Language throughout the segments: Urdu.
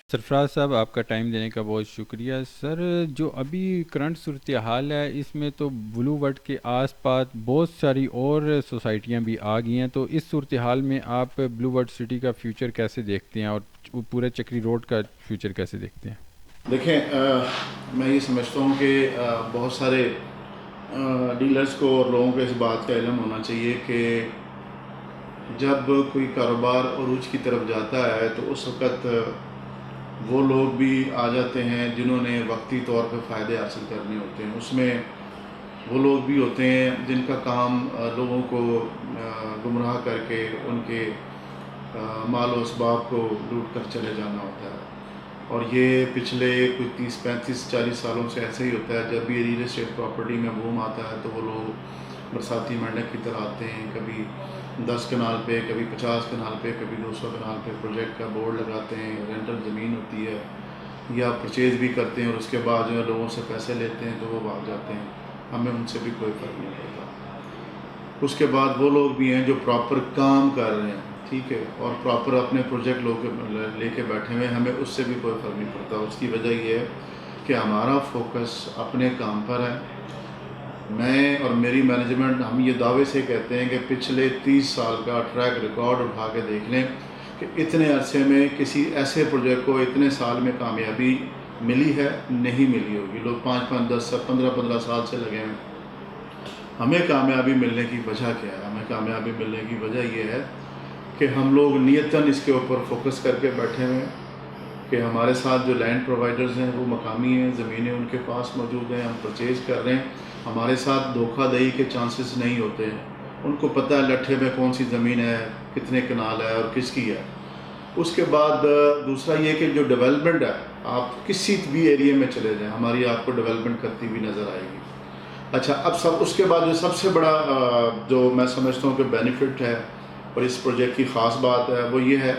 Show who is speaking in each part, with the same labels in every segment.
Speaker 1: سرفراز صاحب، آپ کا ٹائم دینے کا بہت شکریہ سر. جو ابھی کرنٹ صورتحال ہے اس میں تو بلو ورڈ کے آس پاس بہت ساری اور سوسائٹیاں بھی آ گئی ہیں، تو اس صورتحال میں آپ بلو ورڈ سٹی کا فیوچر کیسے دیکھتے ہیں اور پورے چکری روڈ کا فیوچر کیسے دیکھتے ہیں؟
Speaker 2: دیکھیں، میں یہ سمجھتا ہوں کہ بہت سارے ڈیلرز کو اور لوگوں کو اس بات کا علم ہونا چاہیے کہ جب کوئی کاروبار عروج کی طرف جاتا ہے تو اس وقت وہ لوگ بھی آ جاتے ہیں جنہوں نے وقتی طور پہ فائدے حاصل کرنے ہوتے ہیں. اس میں وہ لوگ بھی ہوتے ہیں جن کا کام لوگوں کو گمراہ کر کے ان کے مال و اسباب کو لوٹ کر چلے جانا ہوتا ہے. اور یہ پچھلے کوئی 30 35 40 سالوں سے ایسا ہی ہوتا ہے. جب بھی ریئل اسٹیٹ پراپرٹی میں بوم آتا ہے تو وہ لوگ برساتی مینڈک کی طرح آتے ہیں، کبھی 10 کنال پہ، کبھی 50 کنال پہ، کبھی 200 کنال پہ پروجیکٹ کا بورڈ لگاتے ہیں. رینٹل زمین ہوتی ہے یا پرچیز بھی کرتے ہیں اور اس کے بعد جو ہے لوگوں سے پیسے لیتے ہیں تو وہ بھاگ جاتے ہیں. ہمیں ان سے بھی کوئی فرق نہیں پڑتا. اس کے بعد وہ لوگ بھی ہیں جو پراپر کام کر رہے ہیں، ٹھیک ہے، اور پراپر اپنے پروجیکٹ لے کے بیٹھے ہوئے ہیں. ہمیں اس سے بھی کوئی فرق نہیں پڑتا. اس کی وجہ یہ ہے کہ ہمارا فوکس اپنے کام پر ہے. میں اور میری مینجمنٹ ہم یہ دعوے سے کہتے ہیں کہ پچھلے 30 سال کا ٹریک ریکارڈ اٹھا کے دیکھ لیں کہ اتنے عرصے میں کسی ایسے پروجیکٹ کو اتنے سال میں کامیابی ملی ہے نہیں ملی ہوگی. لوگ 5 10 15 سال سے لگے ہیں. ہمیں کامیابی ملنے کی وجہ کیا ہے؟ ہمیں کامیابی ملنے کی وجہ یہ ہے کہ ہم لوگ نیتاً اس کے اوپر فوکس کر کے بیٹھے ہوئے ہیں کہ ہمارے ساتھ جو لینڈ پرووائڈرز ہیں وہ مقامی ہیں، زمینیں ان کے پاس موجود ہیں، ہم پرچیز کر رہے ہیں. ہمارے ساتھ دھوکہ دہی کے چانسز نہیں ہوتے ہیں. ان کو پتہ ہے لٹھے میں کون سی زمین ہے، کتنے کنال ہے اور کس کی ہے. اس کے بعد دوسرا یہ کہ جو ڈیولپمنٹ ہے، آپ کسی بھی ایریے میں چلے جائیں ہماری آپ کو ڈیولپمنٹ کرتی ہوئی نظر آئے گی. اچھا، اب اس کے بعد جو سب سے بڑا جو میں سمجھتا ہوں کہ بینیفٹ ہے اور اس پروجیکٹ کی خاص بات ہے وہ یہ ہے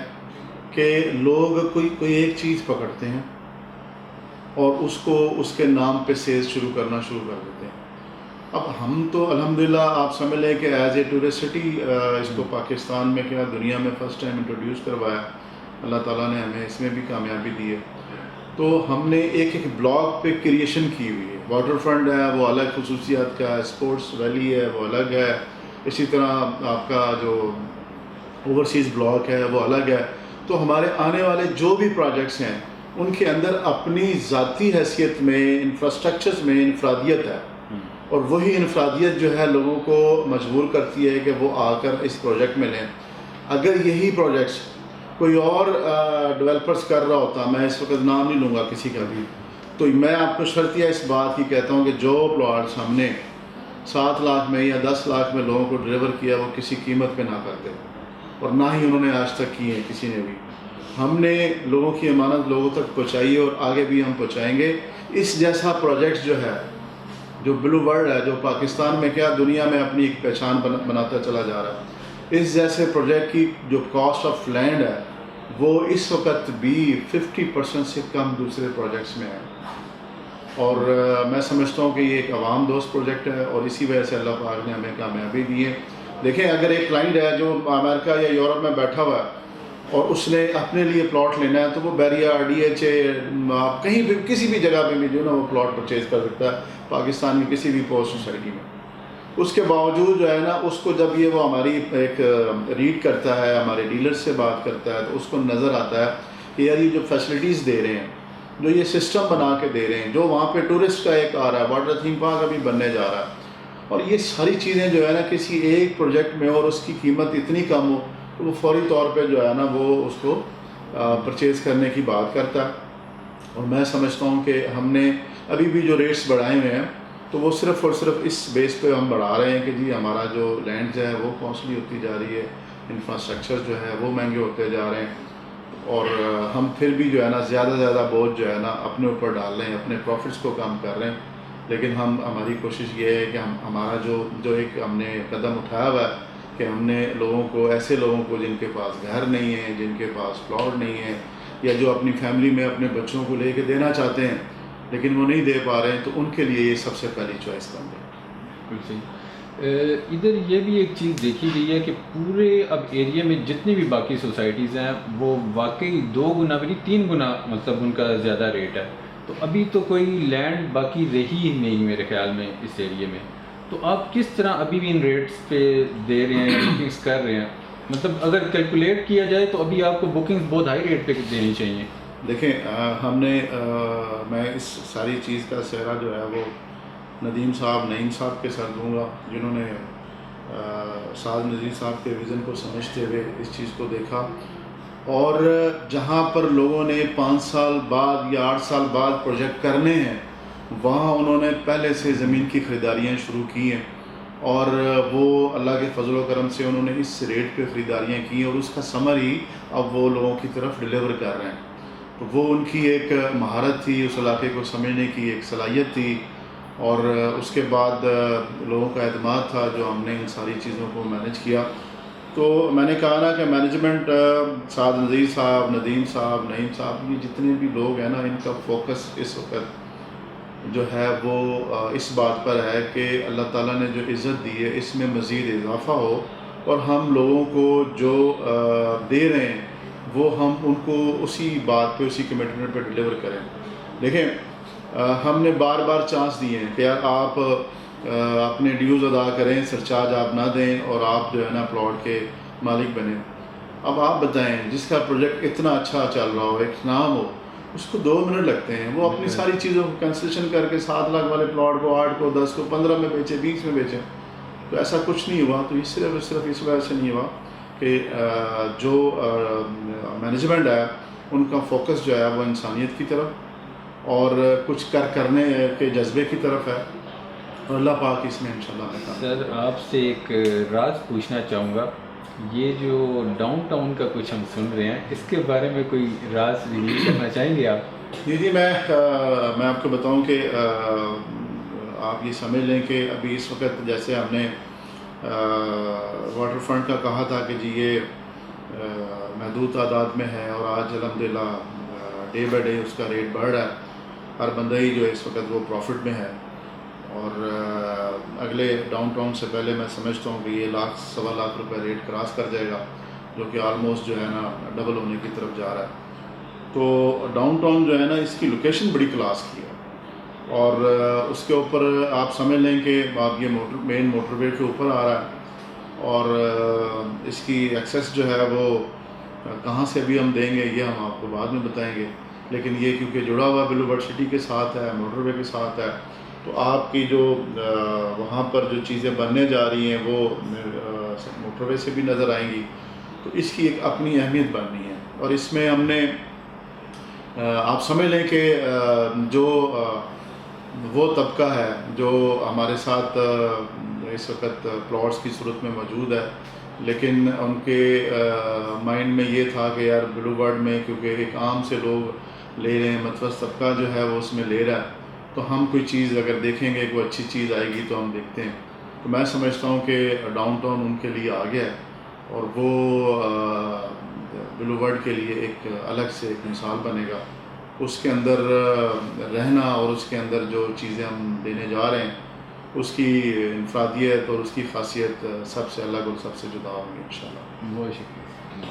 Speaker 2: کہ لوگ کوئی ایک چیز پکڑتے ہیں اور اس کے نام پہ سیلز شروع کر دیتے ہیں. اب ہم تو الحمدللہ آپ سمجھ لیں کہ ایز اے ٹورسٹ سٹی اس کو پاکستان میں کیا دنیا میں فرسٹ ٹائم انٹروڈیوس کروایا. اللہ تعالیٰ نے ہمیں اس میں بھی کامیابی دی ہے. تو ہم نے ایک بلاک پہ کریشن کی ہوئی ہے. واٹر فرنٹ ہے وہ الگ خصوصیات کا ہے، اسپورٹس ویلی ہے وہ الگ ہے، اسی طرح آپ کا جو اوورسیز بلاک ہے وہ الگ ہے. تو ہمارے آنے والے جو بھی پروجیکٹس ہیں ان کے اندر اپنی ذاتی حیثیت میں انفراسٹرکچرز میں انفرادیت ہے، اور وہی انفرادیت جو ہے لوگوں کو مجبور کرتی ہے کہ وہ آ کر اس پروجیکٹ میں لیں. اگر یہی پروجیکٹس کوئی اور ڈیولپرز کر رہا ہوتا، میں اس وقت نام نہیں لوں گا کسی کا بھی، تو میں آپ کو شرطیہ اس بات کی کہتا ہوں کہ جو پلاٹس ہم نے 7 لاکھ میں یا 10 لاکھ میں لوگوں کو ڈلیور کیا وہ کسی قیمت پہ نہ کرتے، اور نہ ہی انہوں نے آج تک کی ہے کسی نے بھی. ہم نے لوگوں کی امانت لوگوں تک پہنچائی ہے اور آگے بھی ہم پہنچائیں گے. اس جیسا پروجیکٹ جو ہے، جو بلو ورلڈ ہے، جو پاکستان میں کیا دنیا میں اپنی ایک پہچان بناتا چلا جا رہا ہے، اس جیسے پروجیکٹ کی جو کاسٹ آف لینڈ ہے وہ اس وقت بھی 50% سے کم دوسرے پروجیکٹس میں ہے. اور میں سمجھتا ہوں کہ یہ ایک عوام دوست پروجیکٹ ہے اور اسی وجہ سے اللہ پاک نے ہمیں کامیابی دی ہے. دیکھیں، اگر ایک کلائنٹ ہے جو امریکہ یا یورپ میں بیٹھا ہوا ہے اور اس نے اپنے لیے پلاٹ لینا ہے تو وہ بیریا DHA آپ کہیں بھی کسی بھی جگہ پہ بھی جو ہے نا وہ پلاٹ پرچیز کر سکتا ہے پاکستان میں کسی بھی پوسٹ سوسائٹی میں. اس کے باوجود جو ہے نا اس کو جب یہ وہ ہماری ایک ریڈ کرتا ہے، ہمارے ڈیلر سے بات کرتا ہے تو اس کو نظر آتا ہے کہ یار یہ جو فیسلٹیز دے رہے ہیں، جو یہ سسٹم بنا کے دے رہے ہیں، جو وہاں پہ ٹورسٹ کا ایک آ رہا ہے، واٹر تھیم پارک ابھی بننے جا رہا ہے، اور یہ ساری چیزیں جو ہے نا کسی ایک پروجیکٹ میں اور اس کی قیمت اتنی کم ہو تو وہ فوری طور پہ جو ہے نا وہ اس کو پرچیز کرنے کی بات کرتا ہے. اور میں سمجھتا ہوں کہ ہم نے ابھی بھی جو ریٹس بڑھائے ہوئے ہیں تو وہ صرف اور صرف اس بیس پہ ہم بڑھا رہے ہیں کہ جی ہمارا جو لینڈ جو ہے وہ کاسٹلی ہوتی جا رہی ہے، انفراسٹرکچر جو ہے وہ مہنگے ہوتے جا رہے ہیں، اور ہم پھر بھی جو ہے نا زیادہ بوجھ جو ہے نا اپنے اوپر ڈال رہے ہیں، اپنے پروفٹس کو کم کر رہے ہیں. لیکن ہماری کوشش یہ ہے کہ ہمارا جو ایک ہم نے قدم اٹھایا ہوا ہے کہ ہم نے ایسے لوگوں کو جن کے پاس گھر نہیں ہے، جن کے پاس پلاٹ نہیں ہے، یا جو اپنی فیملی میں اپنے بچوں کو لے کے دینا چاہتے ہیں لیکن وہ نہیں دے پا رہے ہیں، تو ان کے لیے یہ سب سے پہلی چوائس بن گئی.
Speaker 1: بالکل صحیح. ادھر یہ بھی ایک چیز دیکھی گئی ہے کہ پورے اب ایریا میں جتنی بھی باقی سوسائٹیز ہیں وہ واقعی 2 گنا بھی نہیں 3 گنا مطلب ان کا زیادہ ریٹ ہے. تو ابھی تو کوئی لینڈ باقی رہی ہی نہیں میرے خیال میں اس ایریے میں. تو آپ کس طرح ابھی بھی ان ریٹس پہ دے رہے ہیں بکنگس کر رہے ہیں؟ مطلب اگر کیلکولیٹ کیا جائے تو ابھی آپ کو بکنگس بہت ہائی ریٹ پہ دینی چاہیے.
Speaker 2: دیکھیں ہم نے میں اس ساری چیز کا سہرا جو ہے وہ ندیم صاحب نعیم صاحب کے ساتھ دوں گا، جنہوں نے سعد نذیر صاحب کے ویژن کو سمجھتے ہوئے اس چیز کو دیکھا، اور جہاں پر لوگوں نے 5 سال بعد یا 8 سال بعد پروجیکٹ کرنے ہیں وہاں انہوں نے پہلے سے زمین کی خریداریاں شروع کی ہیں، اور وہ اللہ کے فضل و کرم سے انہوں نے اس ریٹ پہ خریداریاں کی اور اس کا ثمر ہی اب وہ لوگوں کی طرف ڈیلیور کر رہے ہیں. تو وہ ان کی ایک مہارت تھی، اس علاقے کو سمجھنے کی ایک صلاحیت تھی، اور اس کے بعد لوگوں کا اعتماد تھا جو ہم نے ان ساری چیزوں کو مینیج کیا. تو میں نے کہا نا کہ مینجمنٹ سعد نذیر صاحب، ندیم صاحب، نعیم صاحب، یہ جتنے بھی لوگ ہیں نا ان کا فوکس اس وقت جو ہے وہ اس بات پر ہے کہ اللہ تعالیٰ نے جو عزت دی ہے اس میں مزید اضافہ ہو، اور ہم لوگوں کو جو دے رہے ہیں وہ ہم ان کو اسی بات پہ، اسی کمٹمنٹ پہ ڈیلیور کریں. دیکھیں ہم نے بار بار چانس دیے ہیں کہ یار آپ اپنے ڈیوز ادا کریں، سرچارج آپ نہ دیں اور آپ جو ہے نا پلاٹ کے مالک بنیں. اب آپ بتائیں جس کا پروجیکٹ اتنا اچھا چل رہا ہو، ایک نام ہو، اس کو 2 منٹ لگتے ہیں، وہ اپنی ساری چیزوں کو کنسیشن کر کے 7 لاکھ والے پلاٹ کو 8 کو 10 کو 15 میں بیچے، 20 میں بیچے. تو ایسا کچھ نہیں ہوا. تو صرف اس وجہ سے نہیں ہوا کہ جو مینجمنٹ ہے ان کا فوکس جو ہے وہ انسانیت کی طرف اور کچھ کرنے کے جذبے کی طرف ہے، اور اللہ پاک اس میں انشاءاللہ بتا.
Speaker 1: سر آپ سے ایک راز پوچھنا چاہوں گا، یہ جو ڈاؤن ٹاؤن کا کچھ ہم سن رہے ہیں اس کے بارے میں کوئی راز ریویل کرنا چاہیں گے آپ؟
Speaker 2: جی میں آپ کو بتاؤں کہ آپ یہ سمجھ لیں کہ ابھی اس وقت جیسے ہم نے واٹر فرنٹ کا کہا تھا کہ جی یہ محدود تعداد میں ہے، اور آج الحمدللہ ڈے بائی ڈے اس کا ریٹ بڑھ رہا ہے، ہر بندہ ہی جو اس وقت وہ پروفٹ میں ہے. اور اگلے ڈاؤن ٹاؤن سے پہلے میں سمجھتا ہوں کہ یہ 1 سوا لاکھ روپے ریٹ کراس کر جائے گا، جو کہ آلموسٹ جو ہے نا ڈبل ہونے کی طرف جا رہا ہے. تو ڈاؤن ٹاؤن جو ہے نا اس کی لوکیشن بڑی کلاس کی ہے، اور اس کے اوپر آپ سمجھ لیں کہ آپ یہ مین موٹر وے کے اوپر آ رہا ہے، اور اس کی ایکسیس جو ہے وہ کہاں سے ابھی ہم دیں گے یہ ہم آپ کو بعد میں بتائیں گے. لیکن یہ کیونکہ جڑا ہوا بلو برڈ سٹی کے ساتھ ہے، موٹر وے کے ساتھ ہے، تو آپ کی جو وہاں پر جو چیزیں بننے جا رہی ہیں وہ موٹر وے سے بھی نظر آئیں گی. تو اس کی ایک اپنی اہمیت بننی ہے، اور اس میں ہم نے آپ سمجھ لیں کہ جو وہ طبقہ ہے جو ہمارے ساتھ اس وقت پلاٹس کی صورت میں موجود ہے، لیکن ان کے مائنڈ میں یہ تھا کہ یار بلو برڈ میں کیونکہ ایک عام سے لوگ لے رہے ہیں، متوسط طبقہ جو ہے وہ اس میں لے رہا ہے، تو ہم کوئی چیز اگر دیکھیں گے کوئی اچھی چیز آئے گی تو ہم دیکھتے ہیں. تو میں سمجھتا ہوں کہ ڈاؤن ٹاؤن ان کے لیے آ گیا ہے، اور وہ بلو برڈ کے لیے ایک الگ سے ایک مثال بنے گا. اس کے اندر رہنا اور اس کے اندر جو چیزیں ہم دینے جا رہے ہیں اس کی انفرادیت اور اس کی خاصیت سب سے الگ اور سب سے جدا ہوگی انشاءاللہ.
Speaker 1: بہت شکریہ.